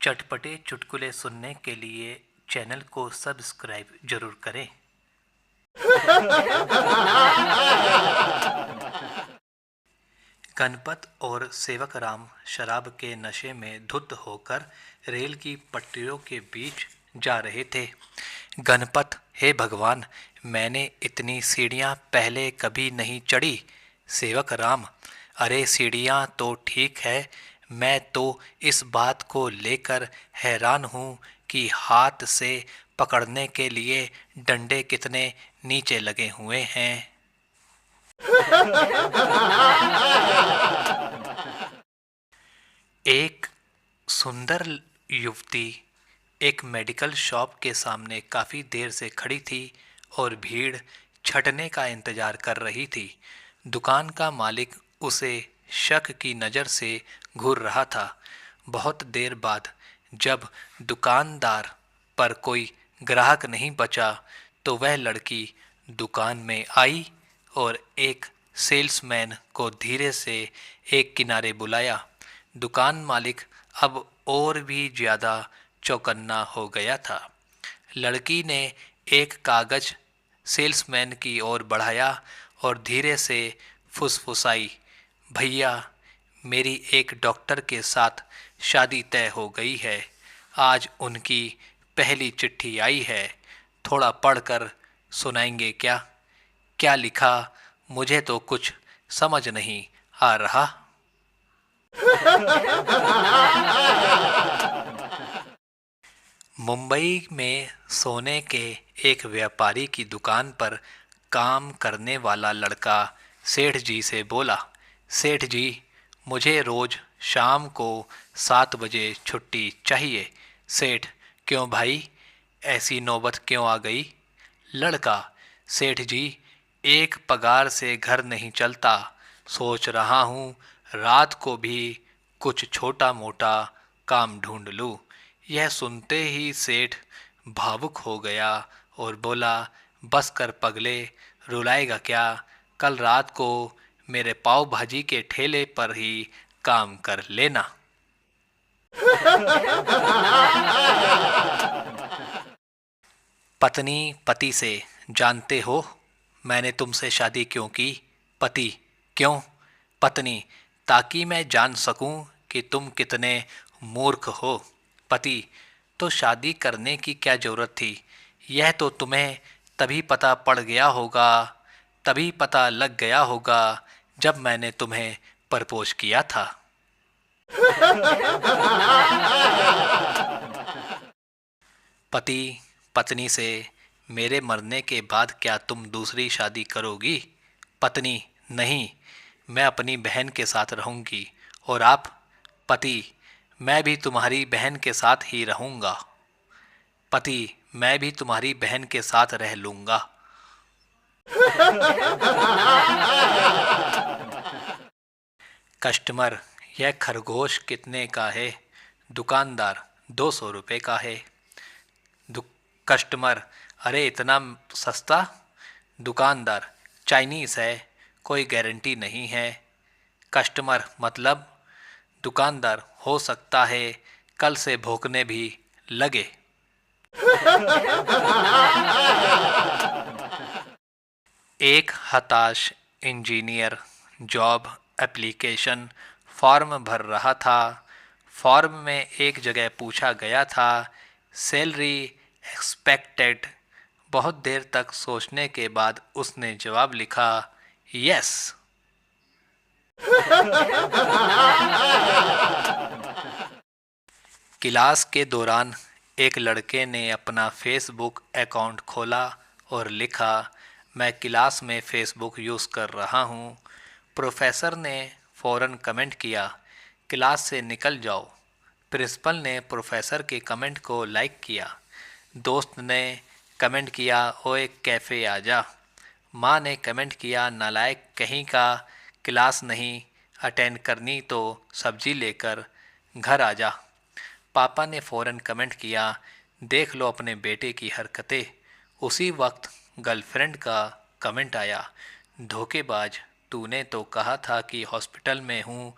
चटपटे चुटकुले सुनने के लिए चैनल को सब्सक्राइब जरूर करें। गणपत और सेवक राम शराब के नशे में धुत होकर रेल की पटरियों के बीच जा रहे थे। गणपत, हे भगवान, मैंने इतनी सीढ़ियां पहले कभी नहीं चढ़ी। सेवक राम, अरे सीढ़ियां तो ठीक है, मैं तो इस बात को लेकर हैरान हूँ कि हाथ से पकड़ने के लिए डंडे कितने नीचे लगे हुए हैं। एक सुंदर युवती एक मेडिकल शॉप के सामने काफी देर से खड़ी थी और भीड़ छटने का इंतजार कर रही थी। दुकान का मालिक उसे शक की नज़र से घूर रहा था। बहुत देर बाद जब दुकानदार पर कोई ग्राहक नहीं बचा तो वह लड़की दुकान में आई और एक सेल्समैन को धीरे से एक किनारे बुलाया। दुकान मालिक अब और भी ज़्यादा चौकन्ना हो गया था। लड़की ने एक कागज सेल्समैन की ओर बढ़ाया और धीरे से फुसफुसाई, भैया, मेरी एक डॉक्टर के साथ शादी तय हो गई है। आज उनकी पहली चिट्ठी आई है, थोड़ा पढ़कर सुनाएंगे क्या? क्या लिखा? मुझे तो कुछ समझ नहीं आ रहा। मुंबई में सोने के एक व्यापारी की दुकान पर काम करने वाला लड़का सेठ जी से बोला, सेठ जी, मुझे रोज शाम को 7 बजे छुट्टी चाहिए। सेठ, क्यों भाई, ऐसी नौबत क्यों आ गई? लड़का, सेठ जी, एक पगार से घर नहीं चलता। सोच रहा हूँ रात को भी कुछ छोटा मोटा काम ढूंढ लूँ। यह सुनते ही सेठ भावुक हो गया और बोला, बस कर पगले, रुलाएगा क्या? कल रात को मेरे पाव भाजी के ठेले पर ही काम कर लेना। पत्नी पति से, जानते हो मैंने तुमसे शादी क्यों की? पति, क्यों? पत्नी, ताकि मैं जान सकूं कि तुम कितने मूर्ख हो। पति, तो शादी करने की क्या जरूरत थी? यह तो तुम्हें तभी पता पड़ गया होगा, तभी पता लग गया होगा जब मैंने तुम्हें प्रपोज किया था। पति पत्नी से, मेरे मरने के बाद क्या तुम दूसरी शादी करोगी? पत्नी, नहीं, मैं अपनी बहन के साथ रहूंगी। और आप? पति, मैं भी तुम्हारी बहन के साथ ही रहूंगा। पति, मैं भी तुम्हारी बहन के साथ रह लूंगा। कस्टमर, यह खरगोश कितने का है? दुकानदार, 200 रुपये का है। कस्टमर, अरे इतना सस्ता? दुकानदार, चाइनीज़ है, कोई गारंटी नहीं है। कस्टमर, मतलब? दुकानदार, हो सकता है कल से भौंकने भी लगे। एक हताश इंजीनियर जॉब एप्लीकेशन फॉर्म भर रहा था। फॉर्म में एक जगह पूछा गया था, सैलरी एक्सपेक्टेड। बहुत देर तक सोचने के बाद उसने जवाब लिखा, यस। क्लास के दौरान एक लड़के ने अपना फेसबुक अकाउंट खोला और लिखा, मैं क्लास में फेसबुक यूज़ कर रहा हूँ। प्रोफेसर ने फ़ौरन कमेंट किया, क्लास से निकल जाओ। प्रिंसिपल ने प्रोफेसर के कमेंट को लाइक किया। दोस्त ने कमेंट किया, ओए कैफ़े आ जा। माँ ने कमेंट किया, नालायक कहीं का, क्लास नहीं अटेंड करनी तो सब्जी लेकर घर आ जा। पापा ने फ़ौरन कमेंट किया, देख लो अपने बेटे की हरकतें। उसी वक्त गर्लफ्रेंड का कमेंट आया, धोखेबाज, तूने तो कहा था कि हॉस्पिटल में हूँ,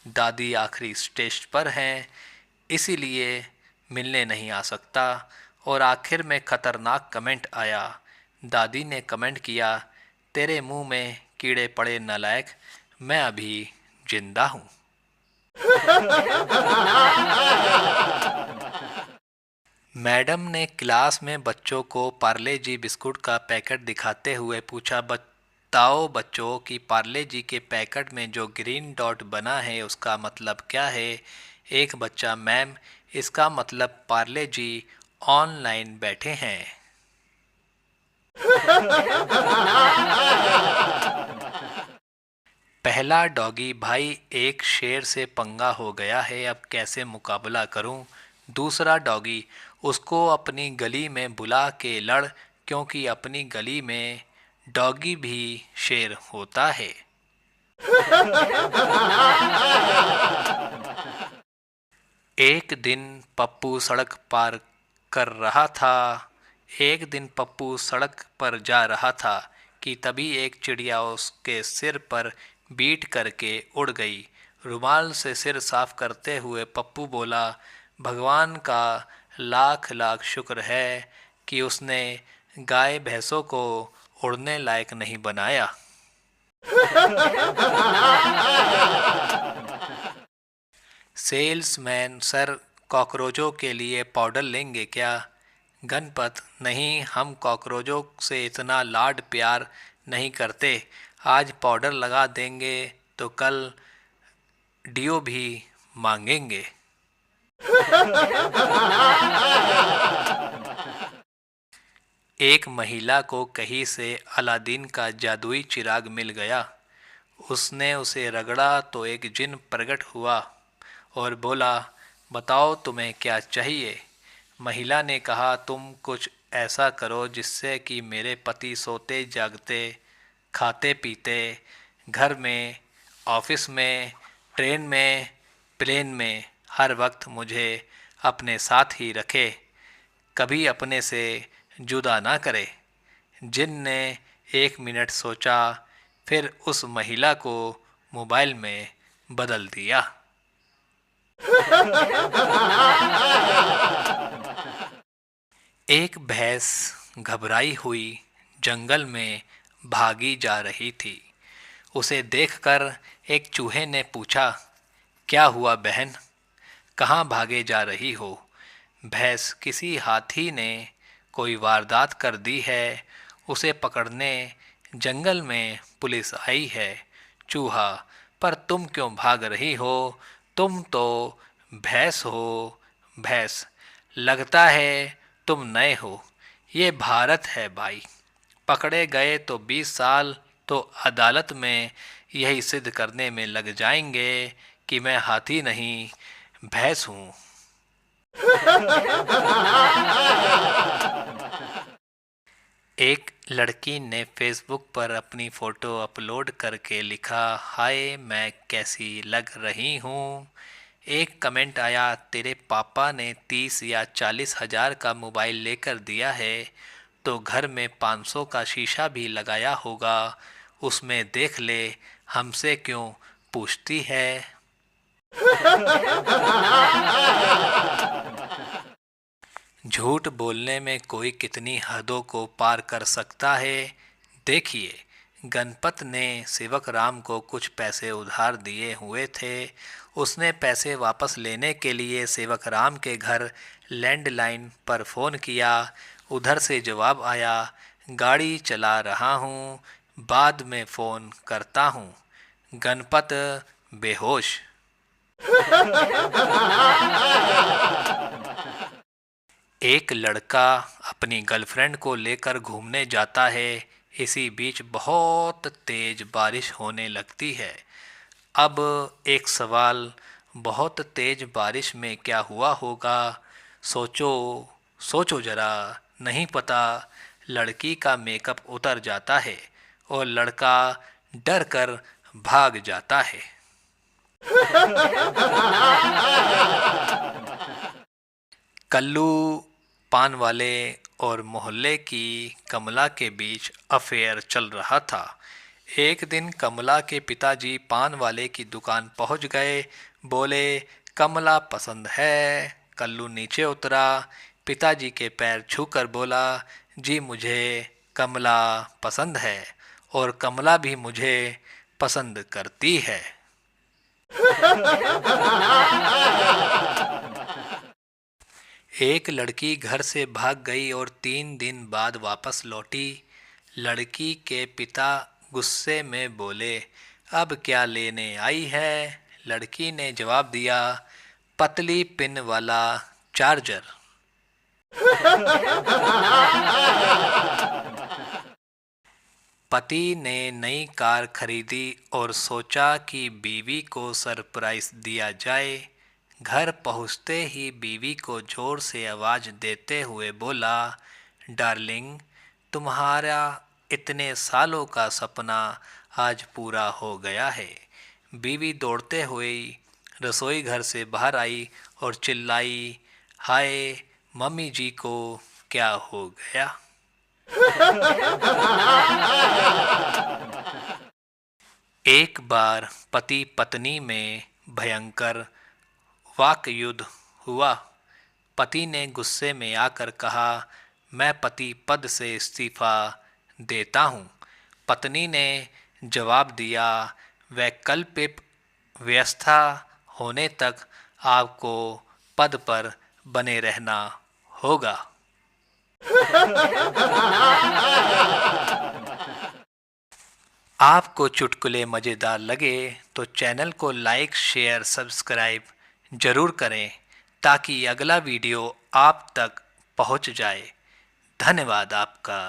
दादी आखिरी स्टेज पर हैं, इसीलिए मिलने नहीं आ सकता। और आखिर में खतरनाक कमेंट आया। दादी ने कमेंट किया, तेरे मुंह में कीड़े पड़े नालायक, मैं अभी जिंदा हूँ। मैडम ने क्लास में बच्चों को पार्ले जी बिस्कुट का पैकेट दिखाते हुए पूछा, बताओ बच्चों कि पार्ले जी के पैकेट में जो ग्रीन डॉट बना है उसका मतलब क्या है। एक बच्चा, मैम इसका मतलब पार्ले जी ऑनलाइन बैठे हैं। पहला डॉगी, भाई एक शेर से पंगा हो गया है, अब कैसे मुकाबला करूं। दूसरा डॉगी, उसको अपनी गली में बुला के लड़, क्योंकि अपनी गली में डॉगी भी शेर होता है। एक दिन पप्पू सड़क पार कर रहा था। एक दिन पप्पू सड़क पर जा रहा था कि तभी एक चिड़िया उसके सिर पर बीट करके उड़ गई। रुमाल से सिर साफ करते हुए पप्पू बोला, भगवान का लाख लाख शुक्र है कि उसने गाय भैंसों को उड़ने लायक नहीं बनाया। सेल्समैन, सर कॉकरोचों के लिए पाउडर लेंगे क्या। गणपत, नहीं हम कॉकरोचों से इतना लाड प्यार नहीं करते, आज पाउडर लगा देंगे तो कल डियो भी मांगेंगे। एक महिला को कहीं से अलादीन का जादुई चिराग मिल गया। उसने उसे रगड़ा तो एक जिन प्रकट हुआ और बोला, बताओ तुम्हें क्या चाहिए। महिला ने कहा, तुम कुछ ऐसा करो जिससे कि मेरे पति सोते जागते, खाते पीते, घर में, ऑफिस में, ट्रेन में, प्लेन में हर वक्त मुझे अपने साथ ही रखे, कभी अपने से जुदा ना करे। जिन ने 1 मिनट सोचा, फिर उस महिला को मोबाइल में बदल दिया। एक भैंस घबराई हुई जंगल में भागी जा रही थी। उसे देखकर एक चूहे ने पूछा, क्या हुआ बहन, कहाँ भागे जा रही हो। भैंस, किसी हाथी ने कोई वारदात कर दी है, उसे पकड़ने जंगल में पुलिस आई है। चूहा, पर तुम क्यों भाग रही हो, तुम तो भैंस हो। भैंस, लगता है तुम नए हो, ये भारत है भाई, पकड़े गए तो 20 साल तो अदालत में यही सिद्ध करने में लग जाएंगे कि मैं हाथी नहीं भैंस हूँ। एक लड़की ने फेसबुक पर अपनी फ़ोटो अपलोड करके लिखा, हाय मैं कैसी लग रही हूँ। एक कमेंट आया, तेरे पापा ने 30 या 40 हज़ार का मोबाइल लेकर दिया है तो घर में 500 का शीशा भी लगाया होगा, उसमें देख ले, हमसे क्यों पूछती है। झूठ बोलने में कोई कितनी हदों को पार कर सकता है। देखिए, गणपत ने सेवक राम को कुछ पैसे उधार दिए हुए थे। उसने पैसे वापस लेने के लिए सेवक राम के घर लैंडलाइन पर फ़ोन किया। उधर से जवाब आया, गाड़ी चला रहा हूँ, बाद में फ़ोन करता हूँ। गणपत बेहोश। एक लड़का अपनी गर्लफ्रेंड को लेकर घूमने जाता है। इसी बीच बहुत तेज बारिश होने लगती है। अब एक सवाल, बहुत तेज बारिश में क्या हुआ होगा। सोचो, सोचो जरा, नहीं पता। लड़की का मेकअप उतर जाता है और लड़का डर कर भाग जाता है। कल्लू, पान वाले और मोहल्ले की कमला के बीच अफेयर चल रहा था। एक दिन कमला के पिताजी पान वाले की दुकान पहुंच गए। बोले, कमला पसंद है। कल्लू नीचे उतरा, पिताजी के पैर छूकर बोला, जी मुझे कमला पसंद है और कमला भी मुझे पसंद करती है। एक लड़की घर से भाग गई और 3 दिन बाद वापस लौटी। लड़की के पिता गुस्से में बोले, अब क्या लेने आई है? लड़की ने जवाब दिया, पतली पिन वाला चार्जर। पति ने नई कार खरीदी और सोचा कि बीवी को सरप्राइज दिया जाए। घर पहुंचते ही बीवी को जोर से आवाज़ देते हुए बोला, डार्लिंग, तुम्हारा इतने सालों का सपना आज पूरा हो गया है। बीवी दौड़ते हुए रसोई घर से बाहर आई और चिल्लाई, हाय, मम्मी जी को क्या हो गया? एक बार पति पत्नी में भयंकर वाक युद्ध हुआ। पति ने गुस्से में आकर कहा, मैं पति पद से इस्तीफा देता हूँ। पत्नी ने जवाब दिया, वैकल्पिक व्यवस्था होने तक आपको पद पर बने रहना होगा। आपको चुटकुले मज़ेदार लगे तो चैनल को लाइक, शेयर, सब्सक्राइब ज़रूर करें ताकि अगला वीडियो आप तक पहुंच जाए। धन्यवाद आपका।